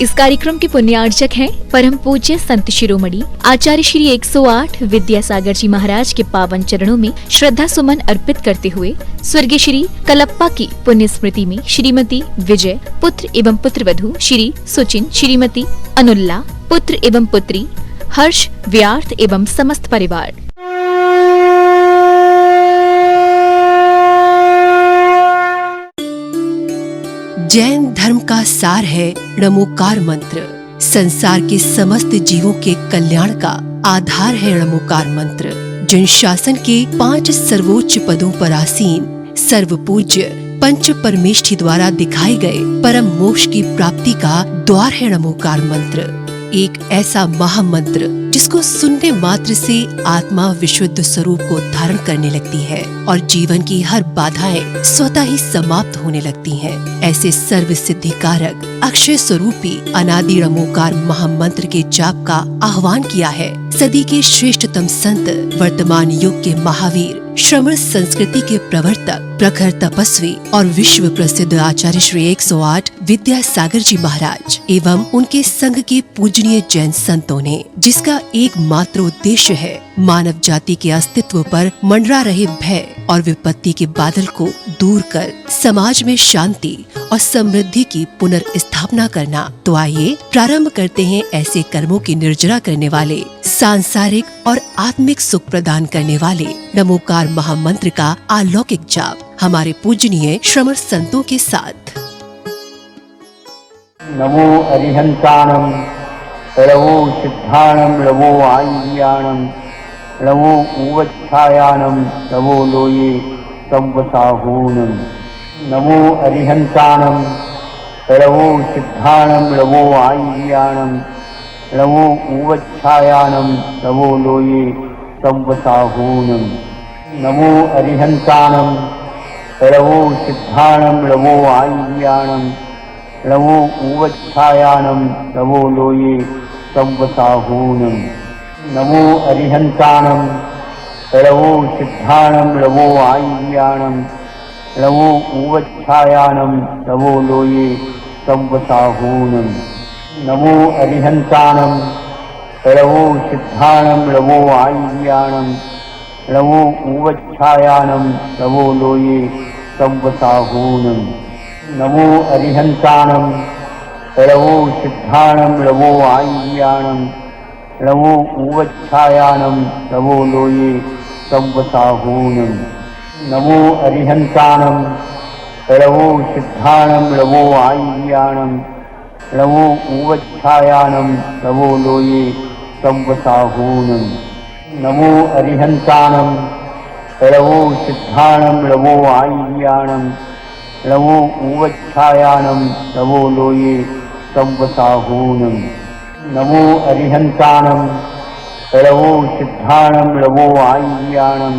इस कार्यक्रम के पुण्यार्चक हैं परम पूज्य संत शिरोमणि आचार्य श्री 108 विद्यासागर जी महाराज के पावन चरणों में श्रद्धा सुमन अर्पित करते हुए स्वर्गीय श्री कलप्पा की पुण्य स्मृति में श्रीमती विजय, पुत्र एवं पुत्रवधू श्री सुचिन, श्रीमती अनुल्ला, पुत्र एवं पुत्री हर्ष, व्यार्थ एवं समस्त परिवार। जैन धर्म का सार है णमोकार मंत्र। संसार के समस्त जीवों के कल्याण का आधार है णमोकार मंत्र। जिन शासन के 5 सर्वोच्च पदों पर आसीन सर्व पूज्य पंच परमेष्ठी द्वारा दिखाए गए परम मोक्ष की प्राप्ति का द्वार है णमोकार मंत्र। एक ऐसा महामंत्र जिसको सुनने मात्र से आत्मा विशुद्ध स्वरूप को धारण करने लगती है और जीवन की हर बाधाएं स्वतः ही समाप्त होने लगती हैं। ऐसे सर्व सिद्धि कारक अक्षय स्वरूपी अनादि णमोकार महामंत्र के जाप का आह्वान किया है सदी के श्रेष्ठतम संत, वर्तमान युग के महावीर, श्रमण संस्कृति के प्रवर्तक, प्रखर तपस्वी और विश्व प्रसिद्ध आचार्य श्री 108 विद्यासागर जी महाराज एवं उनके संघ के पूजनीय जैन संतों ने, जिसका एकमात्र उद्देश्य है मानव जाति के अस्तित्व पर मंडरा रहे भय और विपत्ति के बादल को दूर कर समाज में शांति और समृद्धि की पुनर्स्थापना करना। तो आइए प्रारंभ करते हैं ऐसे कर्मों की निर्जरा करने वाले, सांसारिक और आत्मिक सुख प्रदान करने वाले णमोकार महामंत्र का अलौकिक जाप हमारे पूजनीय श्रमण संतों के साथ। नमो अरिहंताणं नमो सिद्धाणं नमो आय्याणं नमो उवच्छायाणं नमो लोये संवसाहूनं। नमो अरिहंताणं नमो सिद्धाणं नमो आय्याणं नमो उवच्छायाणं नमो लोये संवसाहूनं। नमो अरिहंताणं नमो सिद्धाणं नमो आय्याणं नमो उवच्छायाणं नमो लोये संवसाहूनं। नमो अरिहंताणं नमो सिद्धाणं नमो आय्याणं नमो उवच्छायाणं नमो लोये संवसाहूनं। नमो अरिहंताणं नमो सिद्धाणं नमो आय्याणं नमो उवच्छायाणं नमो लोये संवसाहूनं। नमो अरिहंताणं नमो सिद्धाणं नमो आय्याणं नमो उवच्छायाणं नमो लोये संवसाहूनं। नमो अरिहंताणं नमो सिद्धाणं नमो आय्याणं नमो उवच्छायाणं नमो लोये संवसाहूनं। नमो अरिहंताणं नमो सिद्धाणं नमो आय्याणं नमो उवच्छायाणं नमो लोये संवसाहूनं। नमो अरिहंताणं नमो सिद्धाणं नमो आय्याणं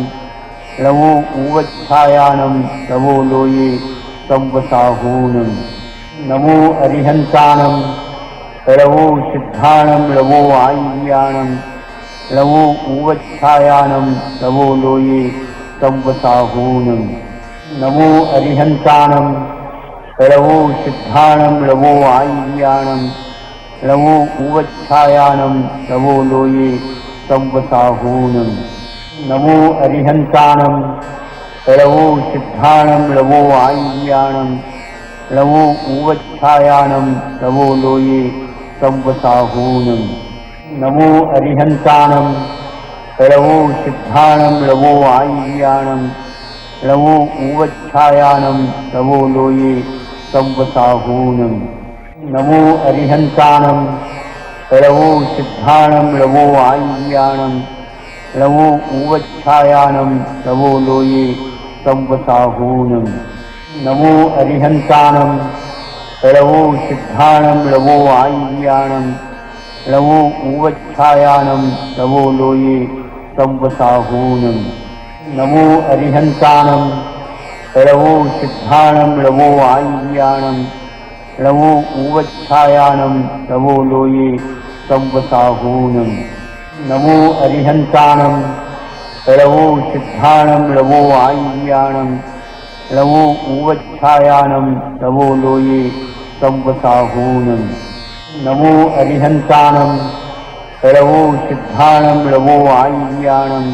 नमो उवच्छायाणं नमो लोये संवसाहूनं। नमो अरिहंताणं नमो सिद्धाणं नमो आय्याणं नमो उवच्छायाणं नमो लोये संवसाहूनं। नमो अरिहंताणं नमो सिद्धाणं नमो आय्याणं नमो उवच्छायाणं नमो लोये संवसाहूनं। नमो अरिहंताणं नमो सिद्धाणं नमो आय्याणं नमो उवच्छायाणं नमो लोये संवसाहूनं। नमो अरिहंताणं नमो सिद्धाणं नमो आय्याणं नमो उवच्छायाणं नमो लोये संवसाहूनं। नमो अरिहंताणं नमो सिद्धाणं नमो आय्याणं नमो उवच्छायाणं नमो लोये संवसाहूनं। नमो अरिहंताणं नमो सिद्धाणं नमो आय्याणं नमो उवच्छायाणं नमो लोये संवसाहूनं। नमो अरिहंताणं नमो सिद्धाणं नमो आय्याणं नमो उवच्छायाणं नमो लोये संवसाहूनं। नमो अरिहंताणं नमो सिद्धाणं नमो आय्याणं नमो उवच्छायाणं नमो लोये संवसाहूनं। नमो अरिहन्ताणं लवो सिद्धाणं लवो आय्याणं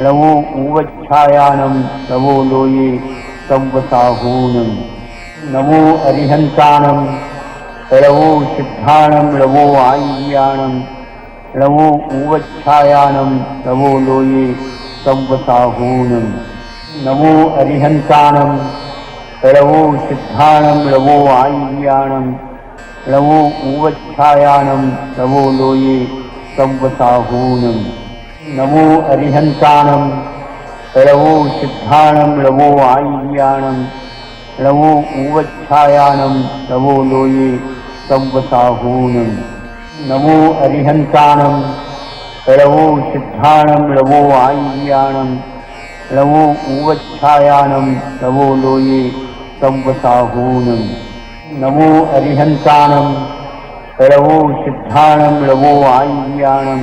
लवो उवच्छायाणं लवो लोये संवसाहूनं। नमो अरिहन्ताणं लवो सिद्धाणं लवो आय्याणं लवो उवच्छायाणं लवो लोये संवसाहूनं। नमो अरिहन्ताणं लवो सिद्धाणं लवो आय्याणं लवो उवच्छायाणं लवो लोये संवसाहूनं। नमो अरिहन्ताणं लवो सिद्धाणं लवो आय्याणं लवो उवच्छायाणं लवो लोये संवसाहूनं। नमो अरिहन्ताणं लवो सिद्धाणं लवो आय्याणं लवो उवच्छायाणं लवो लोये संवसाहूनं। नमो अरिहन्ताणं लवो सिद्धाणं लवो आय्याणं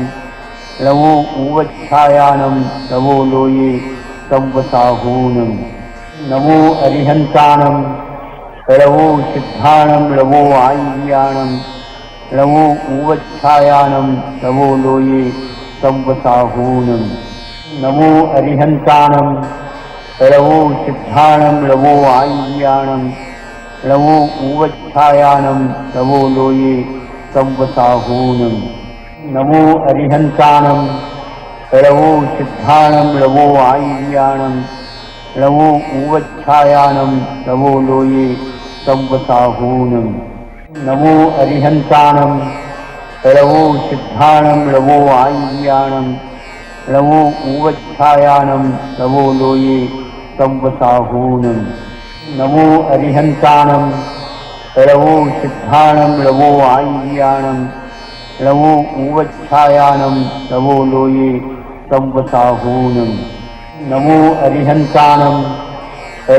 लवो उवच्छायाणं लवो लोये संवसाहूनं। नमो अरिहन्ताणं लवो सिद्धाणं लवो आय्याणं लवो उवच्छायाणं लवो लोये संवसाहूनं। नमो अरिहन्ताणं लवो सिद्धाणं लवो आय्याणं लवो उवच्छायाणं लवो लोये संवसाहूनं। नमो अरिहन्ताणं लवो सिद्धाणं लवो आय्याणं लवो उवच्छायाणं लवो लोये संवसाहूनं। नमो अरिहन्ताणं लवो सिद्धाणं लवो आय्याणं लवो उवच्छायाणं लवो लोये संवसाहूनं। नमो अरिहन्ताणं लवो सिद्धाणं लवो आय्याणं लवो उवच्छायाणं लवो लोये संवसाहूनं। नमो अरिहन्ताणं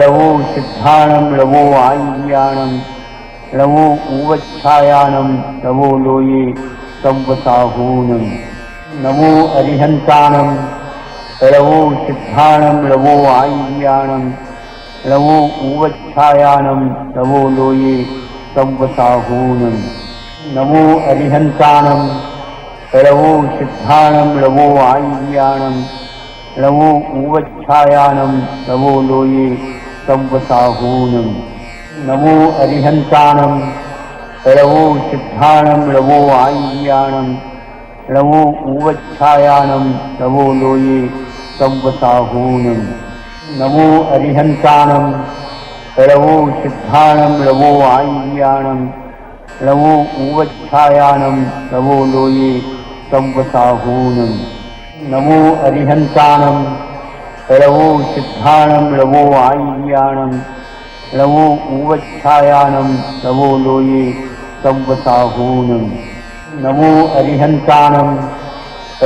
लवो सिद्धाणं लवो आय्याणं लवो उवच्छायाणं लवो लोये संवसाहूनं। नमो अरिहन्ताणं लवो सिद्धाणं लवो आय्याणं लवो उवच्छायाणं लवो लोये संवसाहूनं। नमो अरिहन्ताणं लवो सिद्धाणं लवो आय्याणं लवो उवच्छायाणं लवो लोये संवसाहूनं। नमो अरिहन्ताणं लवो सिद्धाणं लवो आय्याणं लवो उवच्छायाणं लवो लोये संवसाहूनं। नमो अरिहन्ताणं लवो सिद्धाणं लवो आय्याणं लवो उवच्छायाणं लवो लोये संवसाहूनं। नमो अरिहन्ताणं लवो सिद्धाणं लवो आय्याणं लवो उवच्छायाणं लवो लोये संवसाहूनं। नमो अरिहन्ताणं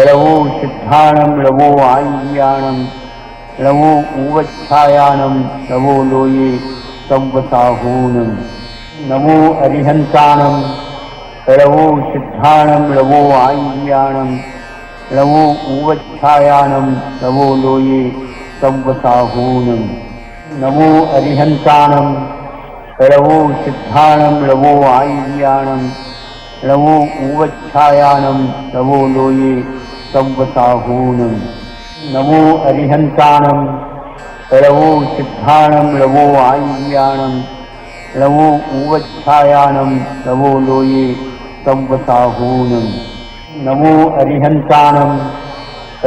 लवो सिद्धाणं लवो आय्याणं लवो उवच्छायाणं लवो लोये संवसाहूनं। नमो अरिहन्ताणं लवो सिद्धाणं लवो आय्याणं लवो उवच्छायाणं लवो लोये संवसाहूनं। नमो अरिहन्ताणं लवो सिद्धाणं लवो आय्याणं लवो उवच्छायाणं लवो लोये संवसाहूनं। नमो अरिहन्ताणं लवो सिद्धाणं लवो आय्याणं लवो उवच्छायाणं लवो लोये संवसाहूनं। नमो अरिहन्ताणं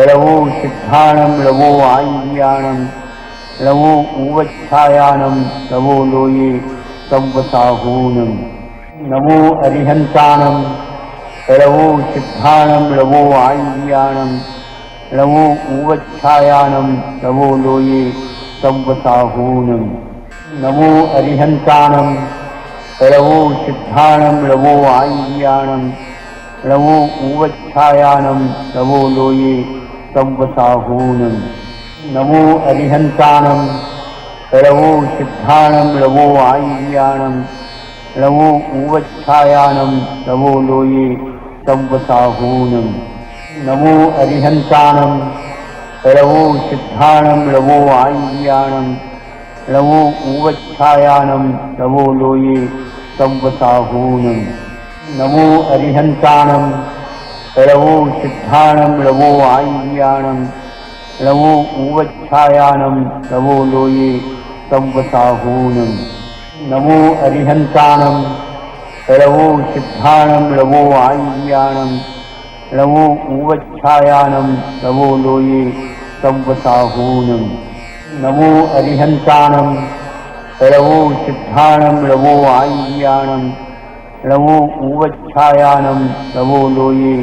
लवो सिद्धाणं लवो आय्याणं लवो उवच्छायाणं लवो लोये संवसाहूनं। नमो अरिहन्ताणं लवो सिद्धाणं लवो आय्याणं लवो उवच्छायाणं लवो लोये संवसाहूनं। नमो अरिहन्ताणं लवो सिद्धाणं लवो आय्याणं लवो उवच्छायाणं लवो लोये संवसाहूनं। नमो अरिहन्ताणं लवो सिद्धाणं लवो आय्याणं लवो उवच्छायाणं लवो लोये संवसाहूनं। नमो अरिहन्ताणं लवो सिद्धाणं लवो आय्याणं लवो उवच्छायाणं लवो लोये संवसाहूनं। नमो अरिहन्ताणं लवो सिद्धाणं लवो आय्याणं लवो उवच्छायानं लवो लोये संवसाहूनं नमो अरिहन्ताणं लवो सिद्धाणं लवो आय्याणं लवो उवच्छायानं लवो लोये संवसाहूनं नमो अरिहन्ताणं लवो सिद्धाणं लवो आय्याणं लवो उवच्छायानं लवो लोये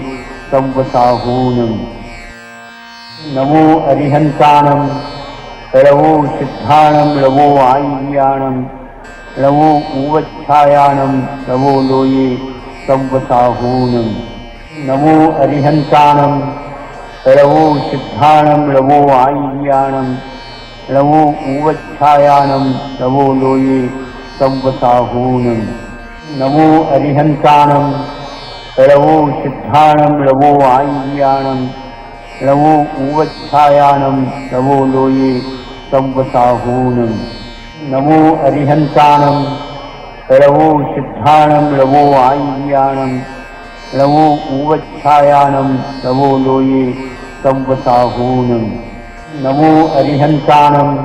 संवसाहूनं नमो अरिहन्ताणं लवो सिद्धाणं लवो आय्याणं लवो उवच्छायानं लवो लोये संवसाहूनं नमो अरिहन्ताणं लवो सिद्धाणं लवो आय्याणं लवो उवच्छायानं लवो लोये संवसाहूनं नमो अरिहन्ताणं लवो सिद्धाणं लवो आय्याणं लवो उवच्छायानं लवो लोये संवसाहूनं नमो अरिहन्ताणं लवो सिद्धाणं लवो आय्याणं लवो उवच्छायानं लवो लोये संवसाहूनं नमो अरिहन्ताणं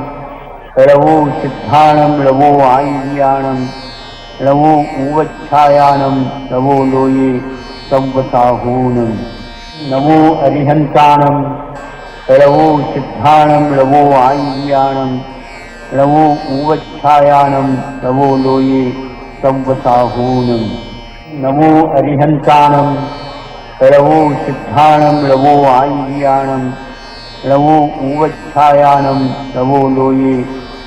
लवो सिद्धाणं लवो आय्याणं लवो उवच्छायानं लवो लोये संवसाहूनं नमो अरिहन्ताणं लवो सिद्धाणं लवो आय्याणं लवो उवच्छायानं लवो लोये संवसाहूनं नमो अरिहन्ताणं लवो सिद्धाणं लवो आय्याणं लवो उवच्छायानं लवो लोये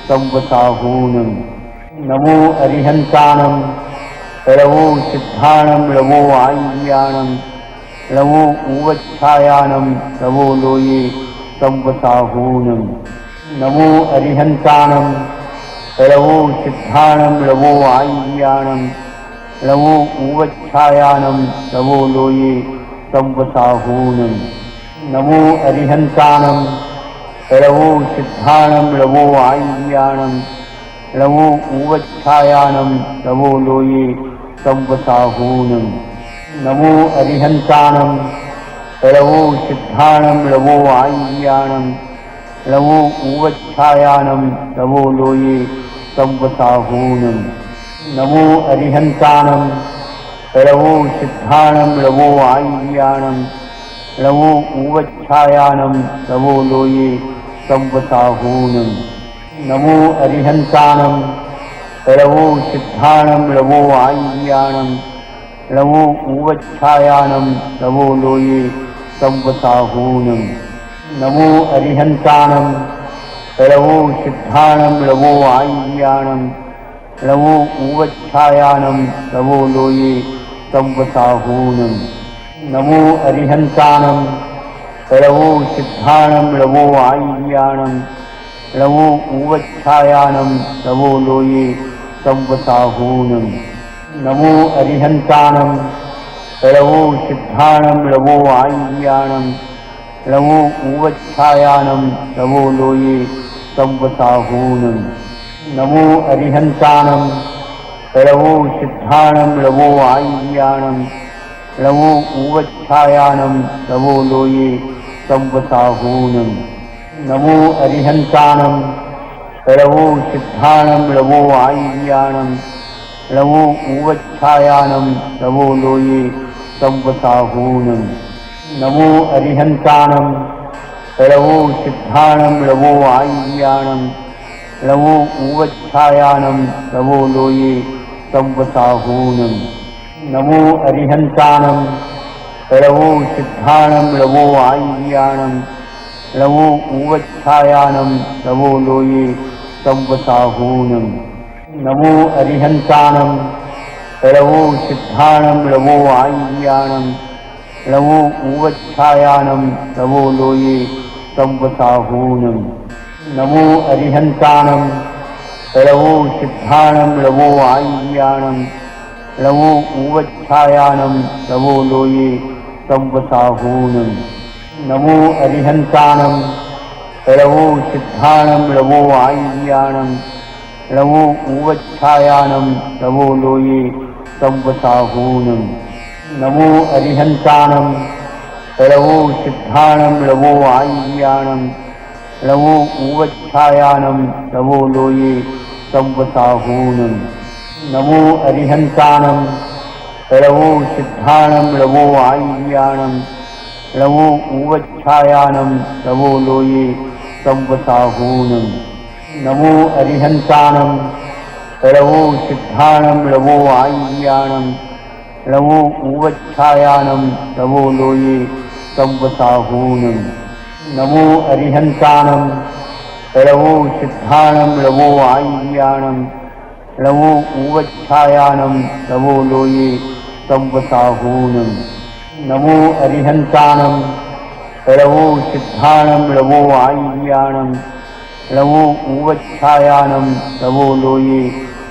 संवसाहूनं नमो अरिहन्ताणं लवो सिद्धाणं लवो आय्याणं लवो उवच्छायानं लवो लोये संवसाहूनं नमो अरिहन्ताणं लवो सिद्धाणं लवो आय्याणं लवो उवच्छायानं लवो लोये संवसाहूनं नमो अरिहन्ताणं लवो सिद्धाणं लवो आय्याणं लवो उवच्छायानं लवो लोये संवसाहूनं नमो अरिहन्ताणं लवो सिद्धाणं लवो आय्याणं लवो उवच्छायानं लवो लोये संवसाहूनं नमो अरिहन्ताणं लवो सिद्धाणं लवो आय्याणं लवो उवच्छायानं लवो लोये संवसाहूनं नमो अरिहन्ताणं लवो सिद्धाणं लवो आय्याणं लवो उवच्छायानं लवो लोये संवसाहूनं नमो अरिहन्ताणं लवो सिद्धाणं लवो आय्याणं लवो उवच्छायानं लवो लोये संवसाहूनं नमो अरिहन्ताणं लवो सिद्धाणं लवो आय्याणं लवो उवच्छायानं लवो लोये संवसाहूनं नमो अरिहन्ताणं लवो सिद्धाणं लवो आय्याणं लवो उवच्छायानं लवो लोये संवसाहूनं नमो अरिहन्ताणं लवो सिद्धाणं लवो आय्याणं लवो उवच्छायानं लवो लोये संवसाहूनं नमो अरिहन्ताणं लवो सिद्धाणं लवो आय्याणं लवो उवच्छायानं लवो लोये संवसाहूनं नमो अरिहन्ताणं लवो सिद्धाणं लवो आय्याणं लवो उवच्छायानं लवो लोये संवसाहूनं नमो अरिहन्ताणं लवो सिद्धाणं लवो आय्याणं लवो उवच्छायानं लवो लोये संवसाहूनं नमो अरिहन्ताणं लवो सिद्धाणं लवो आय्याणं लवो उवच्छायानं लवो लोये संवसाहूनं नमो अरिहन्ताणं लवो सिद्धाणं लवो आय्याणं लवो उवच्छायानं लवो लोये संवसाहूनं नमो अरिहन्ताणं लवो सिद्धाणं लवो आय्याणं लवो उवच्छायानं लवो लोये संवसाहूनम् नमो अरिहन्ताणम् लवो सिद्धाणम् लवो आय्याणम् लवो उवच्छायाणम् लवो लोये संवसाहूनम् नमो अरिहन्ताणम् लवो सिद्धाणम् लवो आय्याणम् लवो उवच्छायाणम् लवो लोये संवसाहूनम् नमो अरिहन्ताणम् लवो सिद्धाणम् लवो आय्याणम् लवो उवच्छायाणम् लवो लोये संवसाहूनम् नमो अरिहन्ताणम् लवो सिद्धाणम् लवो आय्याणम् लवो उवच्छायाणम् लवो लोये संवसाहूनम् नमो अरिहन्ताणम् लवो सिद्धाणम् लवो आय्याणम् लवो उवच्छायाणम् लवो लोये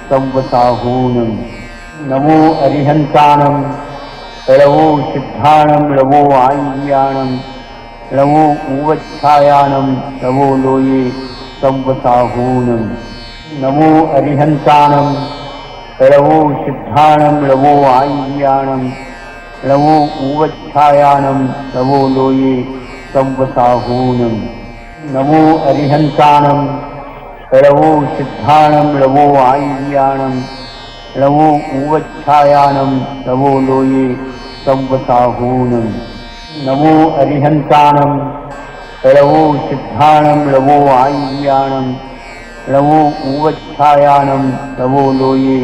संवसाहूनम् नमो अरिहन्ताणम् लवो सिद्धाणम् लवो आय्याणम् लवो उवच्छायाणम् लवो लोये संवसाहूनम् नमो अरिहन्ताणम् लवो सिद्धाणम् लवो आय्याणम् लवो उवच्छायाणम् लवो लोये संवसाहूनम् नमो अरिहन्ताणम् लवो सिद्धाणम् लवो आय्याणम् लवो उवच्छायाणम् लवो लोये संवसाहूनम् नमो अरिहन्ताणम् लवो सिद्धाणम् लवो आय्याणम् लवो उवच्छायाणम् लवो लोये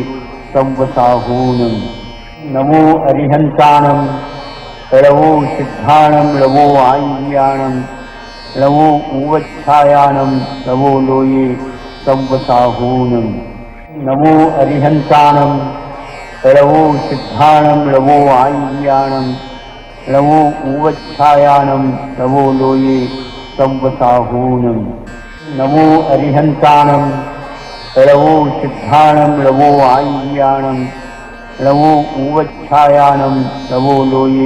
संवसाहूनम् नमो अरिहन्ताणम् लवो सिद्धाणम् लवो आय्याणम् लवो उवच्छायाणम् लवो लोये संवसाहूनम् नमो अरिहन्ताणम् लवो सिद्धाणम् लवो आय्याणम् लवो उवच्छायाणम् लवो लोये संवसाहूनम् नमो अरिहन्ताणम् लवो सिद्धाणम् लवो आय्याणम् लवो उवच्छायाणम् लवो लोये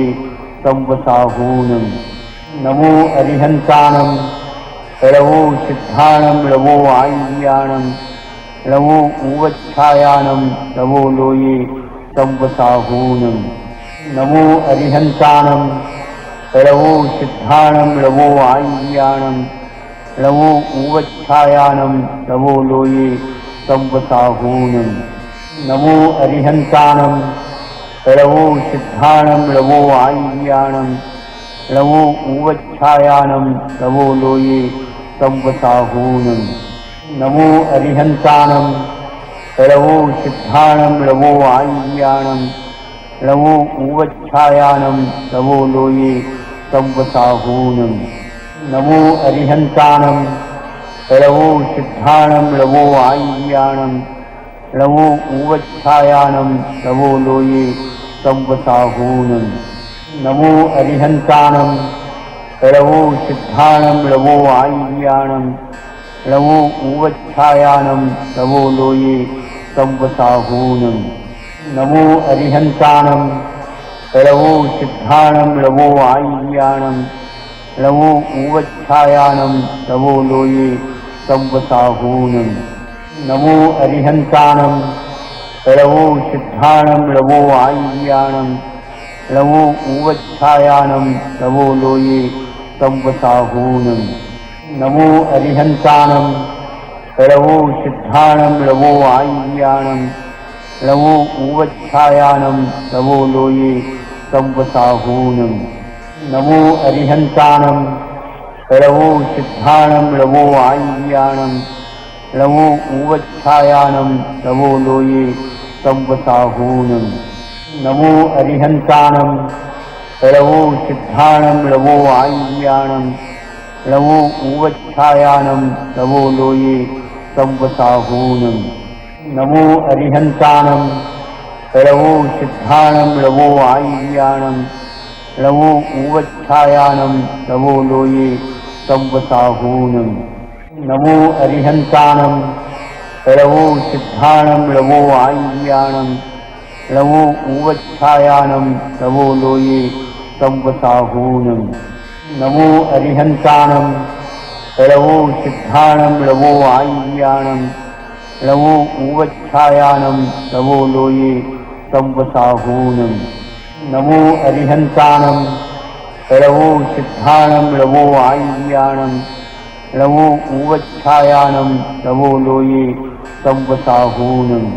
संवसाहूनम् नमो अरिहन्ताणम् लवो सिद्धाणम् लवो आय्याणम् लवो उवच्छायाणम् लवो लोये संवसाहूनम् नमो अरिहन्ताणम् लवो सिद्धाणम् लवो आय्याणम् लवो उवच्छायाणम् लवो लोये संवसाहूनम् नमो अरिहन्ताणम् लवो सिद्धाणम् लवो आय्याणम् लवो उवच्छायाणम् लवो लोये संवसाहूनम् नमो अरिहन्ताणम् लवो सिद्धाणम् लवो आय्याणम् लवो उवच्छायाणम् लवो लोये संवसाहूनम् नमो अरिहन्ताणम् लवो सिद्धाणम् लवो आय्याणम् लवो उवच्छायाणम् लवो लोये संवसाहूनम् नमो अरिहन्ताणम् लवो सिद्धाणम् लवो आय्याणम् लवो उवच्छायाणम् लवो लोये संवसाहूनम् नमो अरिहन्ताणम् लवो सिद्धाणम् लवो आय्याणम् लवो उवच्छायाणम् लवो लोये संवसाहूनम् नमो अरिहन्ताणम् लवो सिद्धाणम् लवो आय्याणम् लवो उवच्छायाणम् लवो लोये संवसाहूनम् नमो अरिहन्ताणम् लवो सिद्धाणम् लवो आय्याणम् लवो उवच्छायाणम् लवो लोये संवसाहूनम् नमो अरिहन्ताणम् लवो सिद्धाणम् लवो आय्याणम् लवो उवच्छायाणम् लवो लोये संवसाहूनम् नमो अरिहन्ताणम् लवो सिद्धाणम् लवो आय्याणम् लवो उवच्छायाणम् लवो लोये संवसाहूनम् नमो अरिहन्ताणम् लवो सिद्धाणम् लवो आय्याणम् लवो उवच्छायाणम् लवो लोये संवसाहूनम् नमो अरिहन्ताणम् लवो सिद्धाणम् लवो आय्याणम् लवो उवच्छायाणम् लवो लोये संवसाहूनम् नमो अरिहन्ताणम् लवो सिद्धाणम् लवो आय्याणम् लवो उवच्छायाणम् लवो लोये संवसाहूनम् नमो अरिहन्ताणम् लवो सिद्धाणम् लवो आय्याणम् लवो उवच्छायाणम् लवो लोये संवसाहूनम्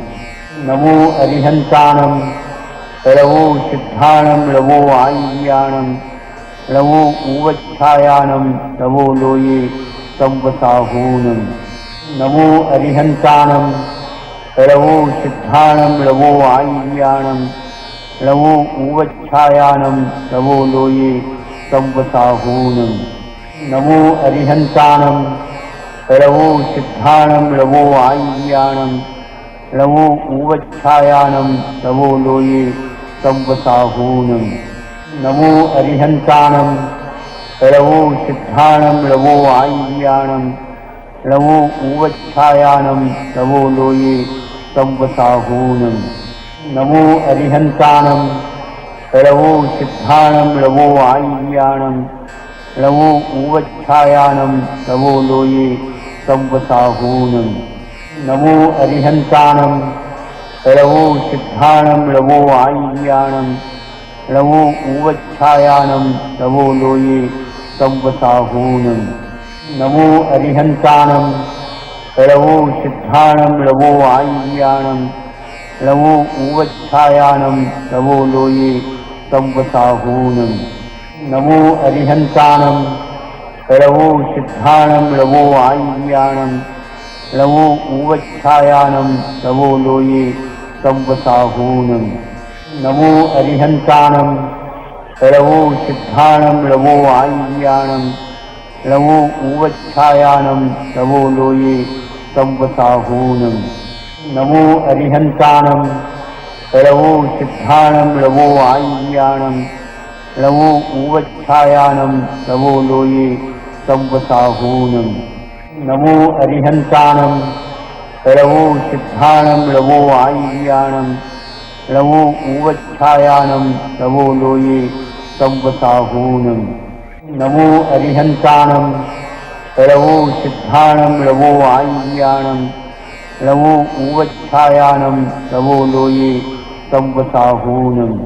नमो अरिहन्ताणम् लवो सिद्धाणम् लवो आय्याणम् लवो उवच्छायाणम् लवो लोये संवसाहूनम् नमो अरिहन्ताणम् लवो सिद्धाणम् लवो आय्याणम् लवो उवच्छायाणम् लवो लोये संवसाहूनम् नमो अरिहन्ताणम् लवो सिद्धाणम् लवो आय्याणम् लवो उवच्छायाणम् लवो लोये संवसाहूनम् नमो अरिहन्ताणम् लवो सिद्धाणम् लवो आय्याणम् लवो उवच्छायाणम् लवो लोये संवसाहूनम् नमो अरिहन्ताणम् लवो सिद्धाणम् लवो आय्याणम् लवो उवच्छायाणम् लवो लोये संवसाहूनम् नमो अरिहन्ताणम् लवो सिद्धाणम् लवो आय्याणम् लवो उवच्छायाणम् लवो लोये संवसाहूनम् नमो अरिहन्ताणम् लवो सिद्धाणम् लवो आय्याणम् लवो उवच्छायाणम् लवो लोये संवसाहूनम् नमो अरिहन्ताणम् लवो सिद्धाणम् लवो आय्याणम् लवो उवच्छायाणम् लवो लोये संवसाहूनम् नमो अरिहन्ताणम् लवो सिद्धाणम् लवो आय्याणम् लवो उवच्छायाणम् लवो लोये संवसाहूनम् नमो अरिहन्ताणम् लवो सिद्धाणम् लवो आय्याणम् लवो उवच्छायाणम् लवो लोये संवसाहूनम् नमो अरिहन्ताणम् लवो सिद्धाणम् लवो आय्याणम् लवो उवच्छायाणम् लवो लोये संवसाहूनम् नमो अरिहन्ताणम् लवो सिद्धाणम् लवो आय्याणम् लवो उवच्छायाणम् लवो लोये संवसाहूनम्।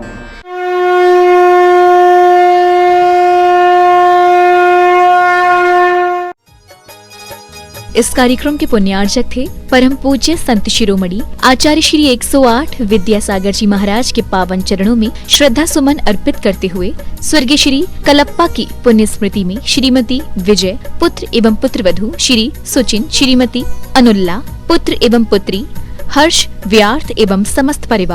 इस कार्यक्रम के पुण्यार्चक थे परम पूज्य संत शिरोमणि आचार्य श्री 108 विद्यासागर जी महाराज के पावन चरणों में श्रद्धा सुमन अर्पित करते हुए स्वर्गीय श्री कलप्पा की पुण्य स्मृति में श्रीमती विजय, पुत्र एवं पुत्रवधू श्री सुचिन, श्रीमती अनुल्ला, पुत्र एवं पुत्री हर्ष, व्यार्थ एवं समस्त परिवार